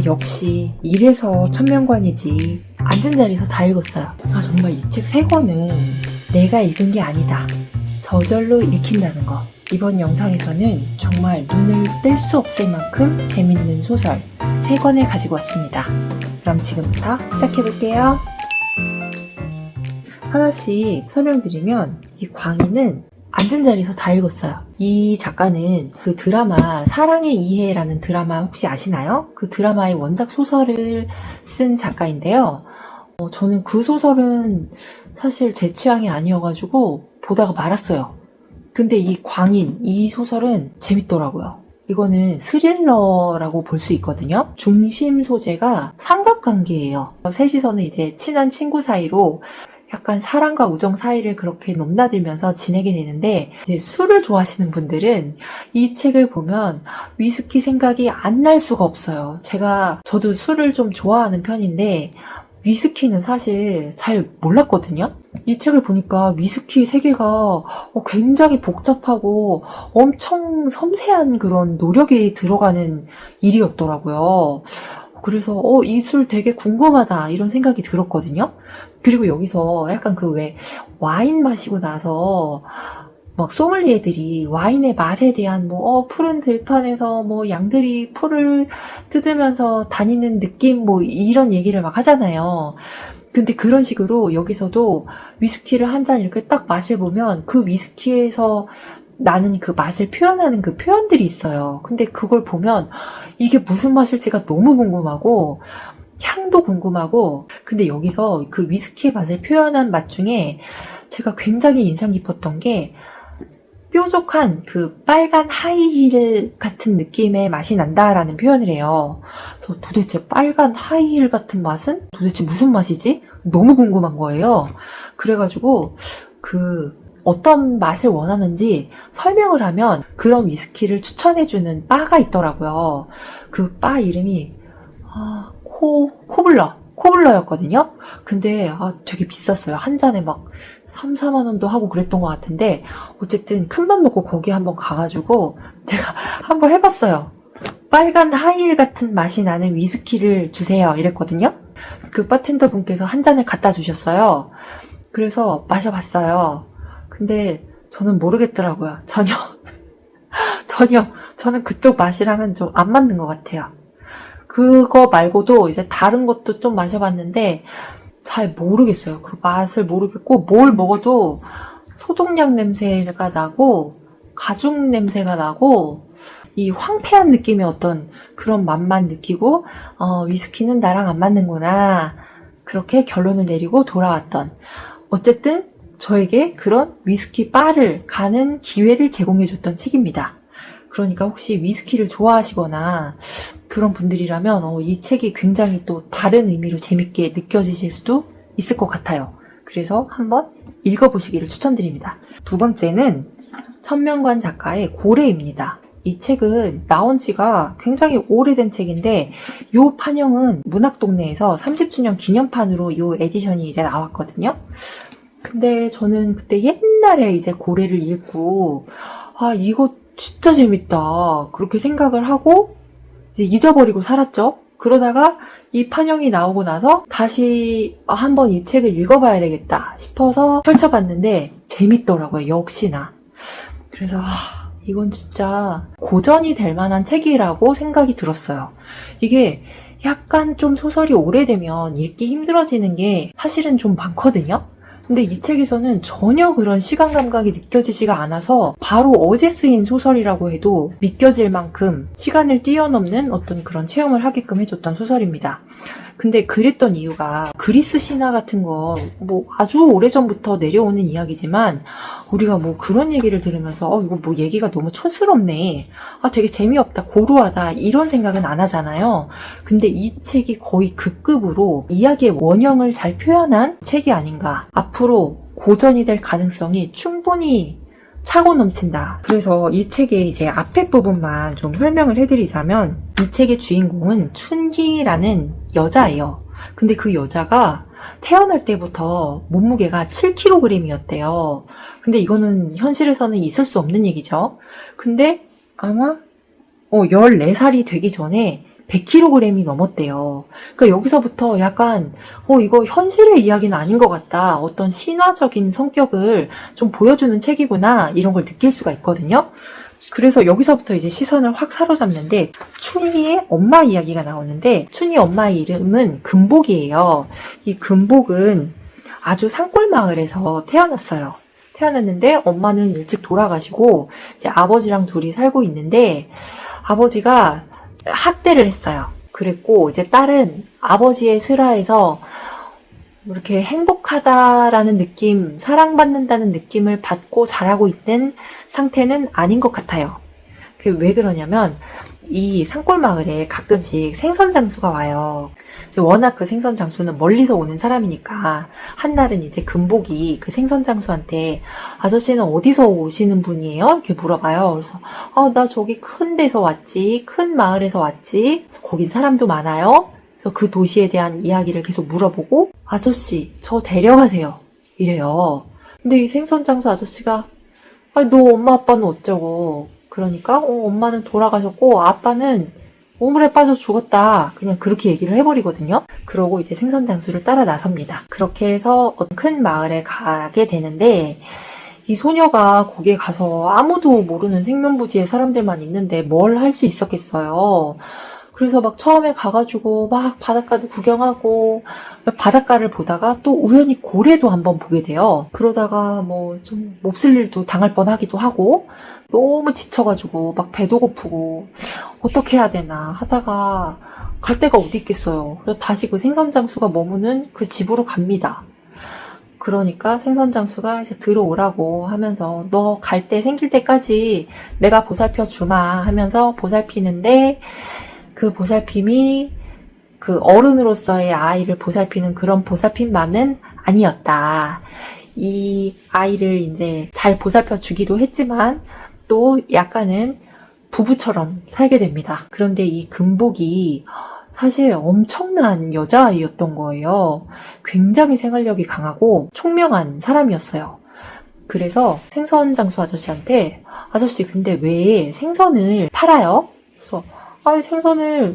역시 이래서 천명관이지. 앉은 자리에서 다 읽었어요. 정말 이 책 세 권은 내가 읽은 게 아니다. 저절로 읽힌다는 거. 이번 영상에서는 정말 눈을 뗄 수 없을 만큼 재밌는 소설 세 권을 가지고 왔습니다. 그럼 지금부터 시작해볼게요. 하나씩 설명드리면, 이 광희는 앉은 자리에서 다 읽었어요. 이 작가는 그 드라마 사랑의 이해라는 드라마 혹시 아시나요? 그 드라마의 원작 소설을 쓴 작가인데요. 저는 그 소설은 사실 제 취향이 아니어가지고 보다가 말았어요. 근데 이 광인, 이 소설은 재밌더라고요. 이거는 스릴러라고 볼 수 있거든요. 중심 소재가 삼각관계예요. 셋이서는 이제 친한 친구 사이로 약간 사랑과 우정 사이를 그렇게 넘나들면서 지내게 되는데, 이제 술을 좋아하시는 분들은 이 책을 보면 위스키 생각이 안 날 수가 없어요. 저도 술을 좀 좋아하는 편인데 위스키는 사실 잘 몰랐거든요. 이 책을 보니까 위스키의 세계가 굉장히 복잡하고 엄청 섬세한 그런 노력이 들어가는 일이었더라고요. 그래서 이 술 되게 궁금하다 이런 생각이 들었거든요. 그리고 여기서 약간 와인 마시고 나서 막 소믈리에들이 와인의 맛에 대한 푸른 들판에서 양들이 풀을 뜯으면서 다니는 느낌 이런 얘기를 막 하잖아요. 근데 그런 식으로 여기서도 위스키를 한 잔 이렇게 딱 맛을 보면 그 위스키에서 나는 그 맛을 표현하는 그 표현들이 있어요. 근데 그걸 보면 이게 무슨 맛일지가 너무 궁금하고 향도 궁금하고, 근데 여기서 그 위스키의 맛을 표현한 맛 중에 제가 굉장히 인상 깊었던 게 뾰족한 그 빨간 하이힐 같은 느낌의 맛이 난다라는 표현을 해요. 그래서 도대체 빨간 하이힐 같은 맛은 도대체 무슨 맛이지? 너무 궁금한 거예요. 그래가지고 어떤 맛을 원하는지 설명을 하면 그런 위스키를 추천해주는 바가 있더라고요. 그 바 이름이 코블러였거든요. 근데 되게 비쌌어요. 한 잔에 막 3, 4만 원도 하고 그랬던 것 같은데, 어쨌든 큰맘 먹고 거기 한번 가가지고 제가 한번 해봤어요. 빨간 하이힐 같은 맛이 나는 위스키를 주세요 이랬거든요. 그 바텐더 분께서 한 잔을 갖다 주셨어요. 그래서 마셔봤어요. 근데 저는 모르겠더라고요. 전혀 저는 그쪽 맛이랑은 좀 안 맞는 것 같아요. 그거 말고도 이제 다른 것도 좀 마셔봤는데 잘 모르겠어요. 그 맛을 모르겠고, 뭘 먹어도 소독약 냄새가 나고 가죽 냄새가 나고 이 황폐한 느낌의 어떤 그런 맛만 느끼고, 위스키는 나랑 안 맞는구나, 그렇게 결론을 내리고 돌아왔던, 어쨌든 저에게 그런 위스키 바를 가는 기회를 제공해줬던 책입니다. 그러니까 혹시 위스키를 좋아하시거나 그런 분들이라면 이 책이 굉장히 또 다른 의미로 재밌게 느껴지실 수도 있을 것 같아요. 그래서 한번 읽어보시기를 추천드립니다. 두 번째는 천명관 작가의 고래입니다. 이 책은 나온 지가 굉장히 오래된 책인데, 요 판형은 문학동네에서 30주년 기념판으로 요 에디션이 이제 나왔거든요. 근데 저는 그때 옛날에 이제 고래를 읽고 이거 진짜 재밌다 그렇게 생각을 하고 이제 잊어버리고 살았죠. 그러다가 이 판형이 나오고 나서 다시 한번 이 책을 읽어봐야 되겠다 싶어서 펼쳐봤는데 재밌더라고요. 역시나. 그래서 이건 진짜 고전이 될 만한 책이라고 생각이 들었어요. 이게 약간 좀 소설이 오래되면 읽기 힘들어지는 게 사실은 좀 많거든요. 근데 이 책에서는 전혀 그런 시간 감각이 느껴지지가 않아서 바로 어제 쓰인 소설이라고 해도 믿겨질 만큼 시간을 뛰어넘는 어떤 그런 체험을 하게끔 해줬던 소설입니다. 근데 그랬던 이유가, 그리스 신화 같은 거 아주 오래전부터 내려오는 이야기지만 우리가 그런 얘기를 들으면서 이거 얘기가 너무 촌스럽네, 되게 재미없다, 고루하다 이런 생각은 안 하잖아요. 근데 이 책이 거의 그 급으로 이야기의 원형을 잘 표현한 책이 아닌가. 앞으로 고전이 될 가능성이 충분히 차고 넘친다. 그래서 이 책의 이제 앞에 부분만 좀 설명을 해드리자면, 이 책의 주인공은 춘희라는 여자예요. 근데 그 여자가 태어날 때부터 몸무게가 7kg이었대요. 근데 이거는 현실에서는 있을 수 없는 얘기죠. 근데 아마 14살이 되기 전에 100kg이 넘었대요. 그러니까 여기서부터 약간 이거 현실의 이야기는 아닌 것 같다. 어떤 신화적인 성격을 좀 보여주는 책이구나. 이런 걸 느낄 수가 있거든요. 그래서 여기서부터 이제 시선을 확 사로잡는데 춘희의 엄마 이야기가 나오는데 춘희 엄마의 이름은 금복이에요. 이 금복은 아주 산골 마을에서 태어났어요. 태어났는데 엄마는 일찍 돌아가시고 이제 아버지랑 둘이 살고 있는데 아버지가 학대를 했어요. 그랬고 이제 딸은 아버지의 슬하에서 이렇게 행복하다라는 느낌, 사랑받는다는 느낌을 받고 자라고 있는 상태는 아닌 것 같아요. 왜 그러냐면 이 산골 마을에 가끔씩 생선 장수가 와요. 이제 워낙 그 생선 장수는 멀리서 오는 사람이니까 한날은 이제 금복이 그 생선 장수한테 아저씨는 어디서 오시는 분이에요? 이렇게 물어봐요. 그래서 나 저기 큰 데서 왔지, 큰 마을에서 왔지. 거긴 사람도 많아요. 그래서 그 도시에 대한 이야기를 계속 물어보고 아저씨 저 데려가세요 이래요. 근데 이 생선 장수 아저씨가 너 엄마 아빠는 어쩌고 그러니까 엄마는 돌아가셨고 아빠는 우물에 빠져 죽었다. 그냥 그렇게 얘기를 해버리거든요. 그러고 이제 생선 장수를 따라 나섭니다. 그렇게 해서 큰 마을에 가게 되는데 이 소녀가 거기에 가서 아무도 모르는 생면부지의 사람들만 있는데 뭘 할 수 있었겠어요. 그래서 막 처음에 가가지고 막 바닷가도 구경하고 바닷가를 보다가 또 우연히 고래도 한번 보게 돼요. 그러다가 뭐 좀 몹쓸 일도 당할 뻔하기도 하고 너무 지쳐가지고 막 배도 고프고 어떻게 해야 되나 하다가 갈 데가 어디 있겠어요. 그래서 다시 그 생선장수가 머무는 그 집으로 갑니다. 그러니까 생선장수가 이제 들어오라고 하면서 너 갈 때 생길 때까지 내가 보살펴 주마 하면서 보살피는데 그 보살핌이 그 어른으로서의 아이를 보살피는 그런 보살핌만은 아니었다. 이 아이를 이제 잘 보살펴 주기도 했지만 또 약간은 부부처럼 살게 됩니다. 그런데 이 금복이 사실 엄청난 여자아이였던 거예요. 굉장히 생활력이 강하고 총명한 사람이었어요. 그래서 생선장수 아저씨한테 아저씨 근데 왜 생선을 팔아요? 그래서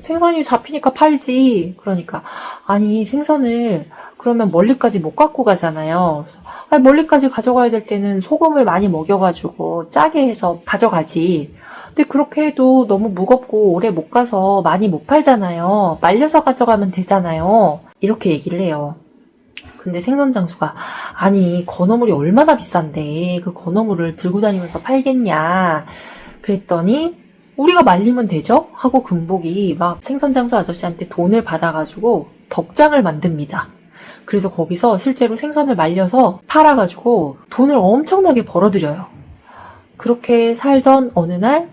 생선이 잡히니까 팔지. 그러니까 아니 생선을 그러면 멀리까지 못 갖고 가잖아요. 그래서 멀리까지 가져가야 될 때는 소금을 많이 먹여가지고 짜게 해서 가져가지. 근데 그렇게 해도 너무 무겁고 오래 못 가서 많이 못 팔잖아요. 말려서 가져가면 되잖아요. 이렇게 얘기를 해요. 근데 생선장수가 아니 건어물이 얼마나 비싼데 그 건어물을 들고 다니면서 팔겠냐. 그랬더니 우리가 말리면 되죠? 하고 금복이 막 생선장수 아저씨한테 돈을 받아가지고 덕장을 만듭니다. 그래서 거기서 실제로 생선을 말려서 팔아가지고 돈을 엄청나게 벌어들여요. 그렇게 살던 어느 날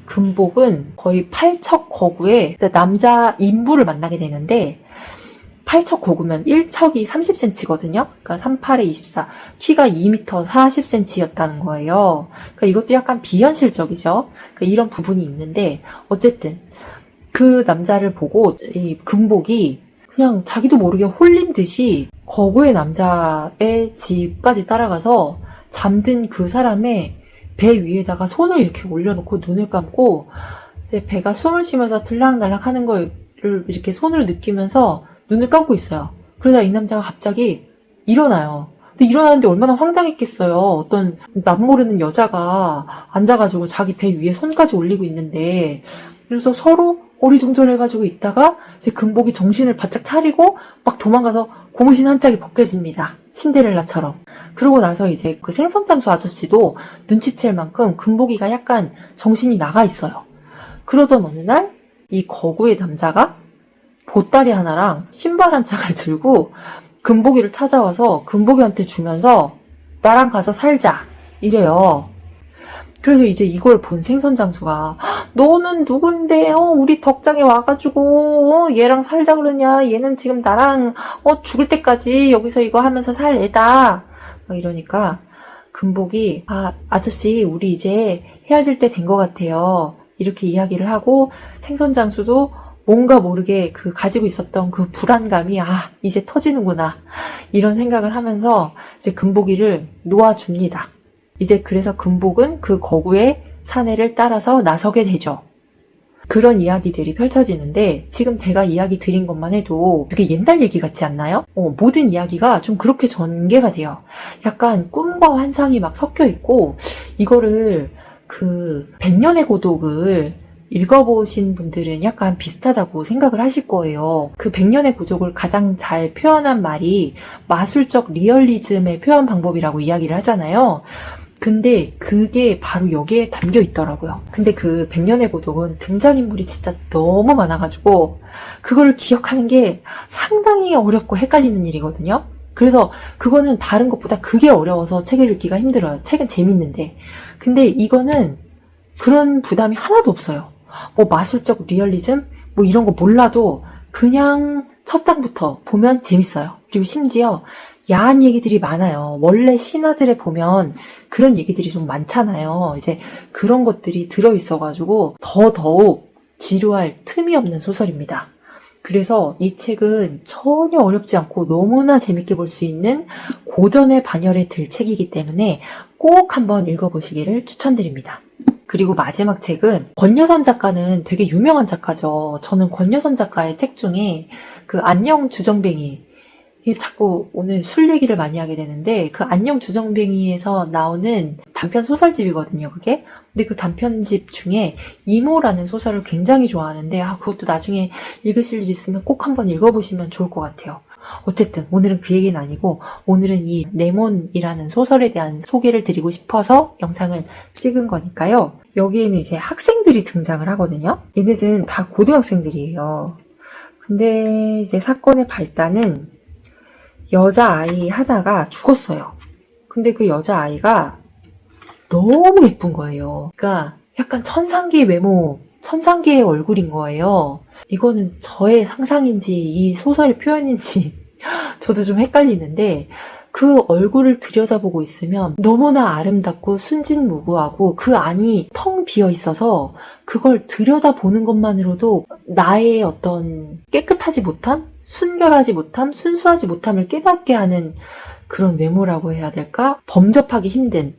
금복은 거의 팔척거구에 남자 인부를 만나게 되는데 팔척거구면 1척이 30cm거든요. 그러니까 38에 24, 키가 2m 40cm였다는 거예요. 그러니까 이것도 약간 비현실적이죠. 그러니까 이런 부분이 있는데 어쨌든 그 남자를 보고 이 금복이 그냥 자기도 모르게 홀린 듯이 거구의 남자의 집까지 따라가서 잠든 그 사람의 배 위에다가 손을 이렇게 올려놓고 눈을 감고 이제 배가 숨을 쉬면서 들락날락 하는 걸 이렇게 손으로 느끼면서 눈을 감고 있어요. 그러다 이 남자가 갑자기 일어나요. 근데 일어나는데 얼마나 황당했겠어요. 어떤 남 모르는 여자가 앉아가지고 자기 배 위에 손까지 올리고 있는데 그래서 서로 어리둥절해가지고 있다가 이제 금복이 정신을 바짝 차리고 막 도망가서 고무신 한 짝이 벗겨집니다. 신데렐라처럼. 그러고 나서 이제 그 생선장수 아저씨도 눈치챌 만큼 금복이가 약간 정신이 나가 있어요. 그러던 어느 날 이 거구의 남자가 보따리 하나랑 신발 한 짝을 들고 금복이를 찾아와서 금복이한테 주면서 나랑 가서 살자 이래요. 그래서 이제 이걸 본 생선장수가 너는 누군데 우리 덕장에 와가지고 얘랑 살자 그러냐. 얘는 지금 나랑 죽을 때까지 여기서 이거 하면서 살 애다. 막 이러니까 금복이 아저씨 우리 이제 헤어질 때 된 것 같아요. 이렇게 이야기를 하고 생선장수도 뭔가 모르게 그 가지고 있었던 그 불안감이 이제 터지는구나 이런 생각을 하면서 이제 금복이를 놓아줍니다. 이제 그래서 금복은 그 거구의 사내를 따라서 나서게 되죠. 그런 이야기들이 펼쳐지는데 지금 제가 이야기 드린 것만 해도 되게 옛날 얘기 같지 않나요? 모든 이야기가 좀 그렇게 전개가 돼요. 약간 꿈과 환상이 막 섞여 있고 이거를 그 백년의 고독을 읽어보신 분들은 약간 비슷하다고 생각을 하실 거예요. 그 백년의 고독을 가장 잘 표현한 말이 마술적 리얼리즘의 표현 방법이라고 이야기를 하잖아요. 근데 그게 바로 여기에 담겨 있더라고요. 근데 그 백년의 고독은 등장인물이 진짜 너무 많아가지고 그걸 기억하는 게 상당히 어렵고 헷갈리는 일이거든요. 그래서 그거는 다른 것보다 그게 어려워서 책을 읽기가 힘들어요. 책은 재밌는데. 근데 이거는 그런 부담이 하나도 없어요. 뭐 마술적 리얼리즘? 뭐 이런 거 몰라도 그냥 첫 장부터 보면 재밌어요. 그리고 심지어 야한 얘기들이 많아요. 원래 신화들에 보면 그런 얘기들이 좀 많잖아요. 이제 그런 것들이 들어있어가지고 더더욱 지루할 틈이 없는 소설입니다. 그래서 이 책은 전혀 어렵지 않고 너무나 재밌게 볼 수 있는 고전의 반열에 들 책이기 때문에 꼭 한번 읽어보시기를 추천드립니다. 그리고 마지막 책은 권여선 작가는 되게 유명한 작가죠. 저는 권여선 작가의 책 중에 그 안녕 주정뱅이, 이게 자꾸 오늘 술 얘기를 많이 하게 되는데 그 안녕 주정뱅이에서 나오는 단편 소설집이거든요, 그게. 근데 그 단편집 중에 이모라는 소설을 굉장히 좋아하는데 그것도 나중에 읽으실 일 있으면 꼭 한번 읽어보시면 좋을 것 같아요. 어쨌든 오늘은 그 얘기는 아니고 오늘은 이 레몬이라는 소설에 대한 소개를 드리고 싶어서 영상을 찍은 거니까요. 여기에는 이제 학생들이 등장을 하거든요. 얘네들은 다 고등학생들이에요. 근데 이제 사건의 발단은 여자아이 하나가 죽었어요. 근데 그 여자아이가 너무 예쁜 거예요. 그러니까 약간 천상계의 외모, 천상계의 얼굴인 거예요. 이거는 저의 상상인지 이 소설의 표현인지 저도 좀 헷갈리는데 그 얼굴을 들여다보고 있으면 너무나 아름답고 순진무구하고 그 안이 텅 비어 있어서 그걸 들여다보는 것만으로도 나의 어떤 깨끗하지 못함? 순결하지 못함? 순수하지 못함을 깨닫게 하는 그런 외모라고 해야 될까? 범접하기 힘든.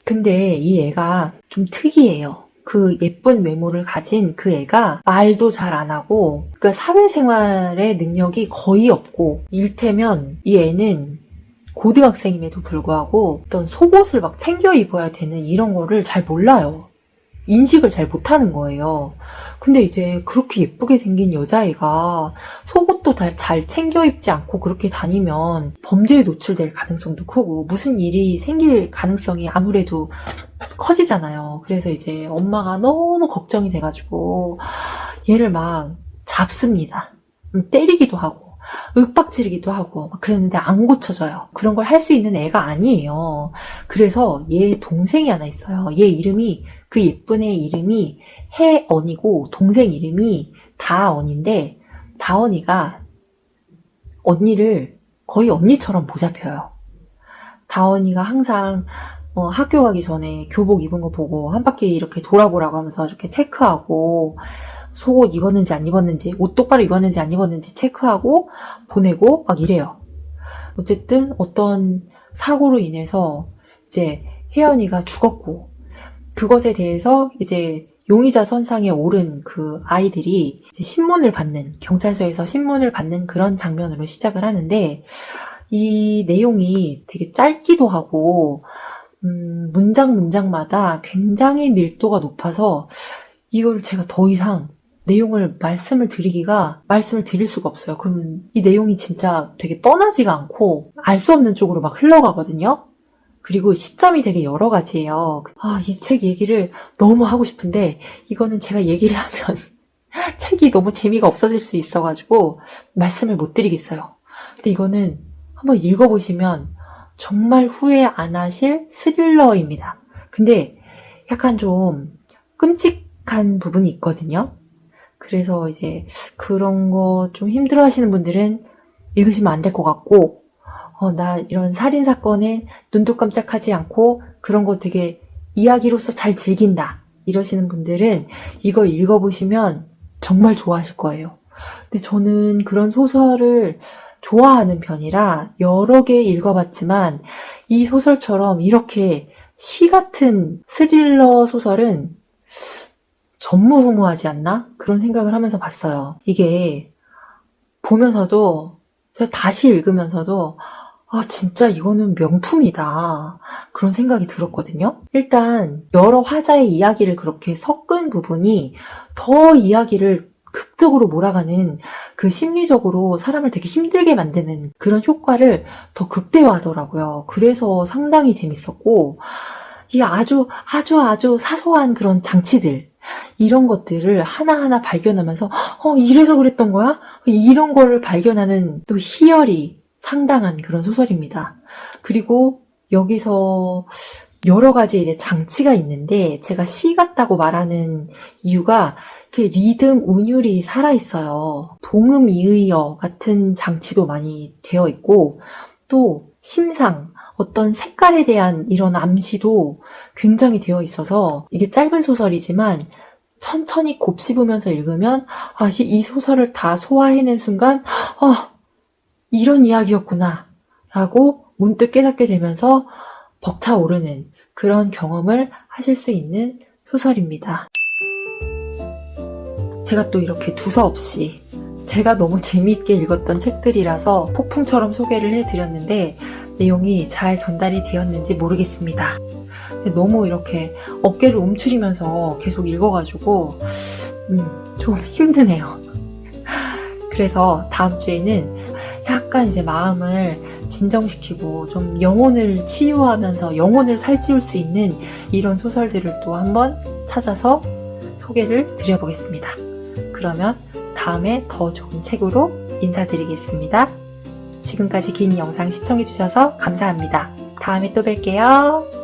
근데 이 애가 좀 특이해요. 그 예쁜 외모를 가진 그 애가 말도 잘 안 하고, 그러니까 사회생활의 능력이 거의 없고, 일테면 이 애는 고등학생임에도 불구하고 어떤 속옷을 막 챙겨 입어야 되는 이런 거를 잘 몰라요. 인식을 잘 못하는 거예요. 근데 이제 그렇게 예쁘게 생긴 여자애가 속옷도 잘 챙겨 입지 않고 그렇게 다니면 범죄에 노출될 가능성도 크고 무슨 일이 생길 가능성이 아무래도 커지잖아요. 그래서 이제 엄마가 너무 걱정이 돼가지고 얘를 막 잡습니다. 때리기도 하고 윽박지르기도 하고 막 그랬는데 안 고쳐져요. 그런 걸 할 수 있는 애가 아니에요. 그래서 얘 동생이 하나 있어요. 얘 이름이, 그 예쁜 애 이름이 혜언이고 동생 이름이 다언인데 다언이가 언니를 거의 언니처럼 보살펴요. 다언이가 항상 학교 가기 전에 교복 입은 거 보고 한 바퀴 이렇게 돌아보라고 하면서 이렇게 체크하고 속옷 입었는지 안 입었는지, 옷 똑바로 입었는지 안 입었는지 체크하고 보내고 막 이래요. 어쨌든 어떤 사고로 인해서 이제 혜연이가 죽었고 그것에 대해서 이제 용의자 선상에 오른 그 아이들이 이제 신문을 받는, 경찰서에서 신문을 받는 그런 장면으로 시작을 하는데 이 내용이 되게 짧기도 하고 문장마다 굉장히 밀도가 높아서 이걸 제가 더 이상 내용을 말씀을 드릴 수가 없어요. 그럼 이 내용이 진짜 되게 뻔하지가 않고 알 수 없는 쪽으로 막 흘러가거든요. 그리고 시점이 되게 여러 가지예요. 이 책 얘기를 너무 하고 싶은데 이거는 제가 얘기를 하면 책이 너무 재미가 없어질 수 있어가지고 말씀을 못 드리겠어요. 근데 이거는 한번 읽어보시면 정말 후회 안 하실 스릴러입니다. 근데 약간 좀 끔찍한 부분이 있거든요. 그래서 이제 그런 거 좀 힘들어 하시는 분들은 읽으시면 안 될 것 같고, 나 이런 살인사건에 눈도 깜짝하지 않고 그런 거 되게 이야기로서 잘 즐긴다 이러시는 분들은 이거 읽어보시면 정말 좋아하실 거예요. 근데 저는 그런 소설을 좋아하는 편이라 여러 개 읽어봤지만 이 소설처럼 이렇게 시 같은 스릴러 소설은 전무후무하지 않나? 그런 생각을 하면서 봤어요. 이게 보면서도 제가 다시 읽으면서도 진짜 이거는 명품이다. 그런 생각이 들었거든요. 일단 여러 화자의 이야기를 그렇게 섞은 부분이 더 이야기를 극적으로 몰아가는 그 심리적으로 사람을 되게 힘들게 만드는 그런 효과를 더 극대화하더라고요. 그래서 상당히 재밌었고, 이 아주 사소한 그런 장치들, 이런 것들을 하나하나 발견하면서 이래서 그랬던 거야? 이런 거를 발견하는 또 희열이 상당한 그런 소설입니다. 그리고 여기서 여러 가지 이제 장치가 있는데 제가 시 같다고 말하는 이유가 그 리듬, 운율이 살아있어요. 동음, 이의어 같은 장치도 많이 되어 있고 또 심상, 어떤 색깔에 대한 이런 암시도 굉장히 되어 있어서 이게 짧은 소설이지만 천천히 곱씹으면서 읽으면 이 소설을 다 소화해낸 순간 이런 이야기였구나 라고 문득 깨닫게 되면서 벅차오르는 그런 경험을 하실 수 있는 소설입니다. 제가 또 이렇게 두서없이 제가 너무 재미있게 읽었던 책들이라서 폭풍처럼 소개를 해드렸는데 내용이 잘 전달이 되었는지 모르겠습니다. 너무 이렇게 어깨를 움츠리면서 계속 읽어가지고 좀 힘드네요. 그래서 다음 주에는 약간 이제 마음을 진정시키고 좀 영혼을 치유하면서 영혼을 살찌울 수 있는 이런 소설들을 또 한번 찾아서 소개를 드려보겠습니다. 그러면 다음에 더 좋은 책으로 인사드리겠습니다. 지금까지 긴 영상 시청해주셔서 감사합니다. 다음에 또 뵐게요.